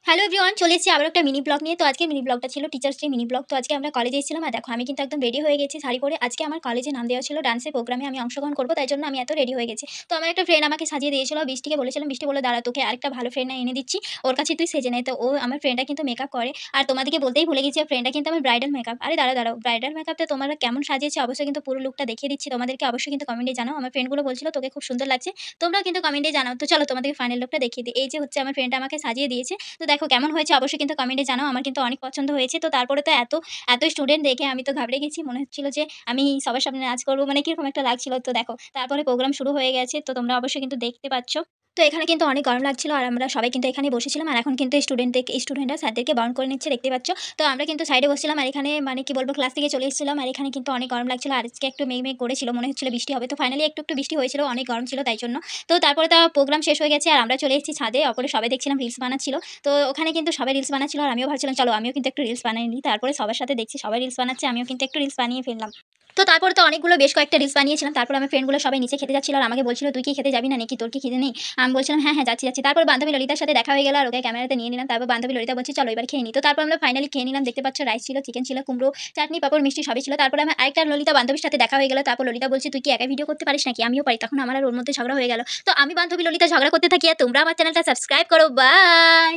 Hello everyone, চলে এসেছি আবার একটা মিনি ব্লগ নিয়ে। তো আজকে মিনি ব্লগটা ছিল টিচার্স ডে মিনি ব্লগ। তো আজকে আমরা কলেজে এসেছিলাম আর দেখো আমি কিন্তু একদম রেডি হয়ে গেছি শাড়ি পরে। আজকে আমার কলেজে নাম দেওয়া ছিল ডান্সের প্রোগ্রামে আমি অংশগ্রহণ করব, তাই জন্য আমি এত রেডি হয়ে গেছি। তো আমার একটা ফ্রেন্ড আমাকে সাজিয়ে দিয়েছিল, বৃষ্টিকে বলেছিলাম, বৃষ্টি বলল দাঁড়া তোকে আরেকটা ভালো ফ্রেন্ড এনে দিচ্ছি, ওর কাছে তুই সেজে নে। তো ও আমার ফ্রেন্ডটা কিন্তু মেকআপ করে, আর তোমাদেরকে বলতেই ভুলে গেছি ফ্রেন্ডটা কিন্তু আমার ব্রাইডাল মেকআপ। আরে দাঁড়াও ব্রাইডাল মেকআপটা তোমরা কেমন সাজিয়েছে অবশ্যই কিন্তু পুরো লুকটা দেখিয়ে দিচ্ছি তোমাদেরকে, অবশ্যই কিন্তু কমেন্টে জানাও। আমার ফ্রেন্ডগুলো বলছিল তোকে খুব সুন্দর লাগছে, তোমরাও কিন্তু কমেন্টে জানাও। তো চলো তোমাদেরকে ফাইনাল লুকটা দেখিয়ে দিই। এই যে হচ্ছে আমার ফ্রেন্ডটা আমাকে সাজিয়ে দিয়েছে। তো দেখো কেমন হয়েছে অবশ্যই কিন্তু কমেন্টে জানাও। আমার কিন্তু অনেক পছন্দ হয়েছে। তো তারপরে তো এত স্টুডেন্ট দেখে আমি তো ঘাবড়ে গেছি। মনে হচ্ছিল যে আমি সবার সামনে নাচ করব, মানে কিরকম একটা লাগছিল। তো দেখো তারপরে প্রোগ্রাম শুরু হয়ে গেছে। তো তোমরা অবশ্যই কিন্তু দেখতে পাচ্ছ। তো এখানে কিন্তু অনেক গরম লাগছিল আর আমরা সবাই কিন্তু এখানে বসেছিলাম। আর এখন কিন্তু স্টুডেন্টরা স্যারদেরকে বারণ করে নিচ্ছে, দেখতে পাচ্ছ। তো আমরা কিন্তু সাইডে বসছিলাম আর এখানে মানে কি বলবো ক্লাস থেকে চলে এসেছিলাম। আর এখানে কিন্তু অনেক গরম লাগছিল আর আজকে একটু মেঘ করেছিল, মনে হচ্ছিল বৃষ্টি হবে। তো ফাইনালি একটু বৃষ্টি হয়েছিল, অনেক গরম ছিল তাই জন্য। তো তারপরে তো প্রোগ্রাম শেষ হয়ে গেছে আর আমরা চলে এসেছি ছাদে। ওপরে সবাই দেখছিলাম রিলস বানাচ্ছিল। তো ওখানে কিন্তু সবাই রিলস বানাচ্ছিল আর আমিও ভাবছিলাম চলো আমিও কিন্তু একটু রিলস বানিয়ে নিই। তারপরে সবার সাথে দেখছি সবাই রিলস বানাচ্ছে, আমিও কিন্তু একটু রিলস বানিয়ে ফেললাম। তো তারপরে তো অনেকগুলো বেশ কয়েকটা রিলস বানিয়েছিলাম। তারপর আমার ফ্রেন্ডগুলো সবাই নিচে খেতে যাচ্ছিল আর আমাকে বলছিল তুই কি খেতে যাবি না নাকি, তোর কি খিদে নেই? আমি বলছিলাম হ্যাঁ যাচ্ছি। তারপর বান্ধবী ললিতার সাথে দেখা হয়ে গেল আর ওকে ক্যামেরাতে নিয়ে নিলাম। তারপর বান্ধবী ললিতা বলছে চলো এবার খেয়ে নিই। তো তারপর আমরা ফাইনালি খেয়ে নিলাম। দেখতে পাচ্ছ রাইস ছিল, চিকেন ছিল, কুমড়ো, চাটনি, পাপড়, মিষ্টি সবই ছিল। তারপর আমার আরেকটা ললিতা বান্ধবীর সাথে দেখা হয়ে গেল। তারপর ললিতা বলছে তুই কি একা ভিডিও করতে পারিস নাকি? আমিও পারি। তখন আমার আর ওর মধ্যে ঝগড়া হয়ে গেল। তো আমি বান্ধবী ললিতা ঝগড়া করতে থাকি আর তোমরা আমার চ্যানেলটা সাবস্ক্রাইব করো। বাই।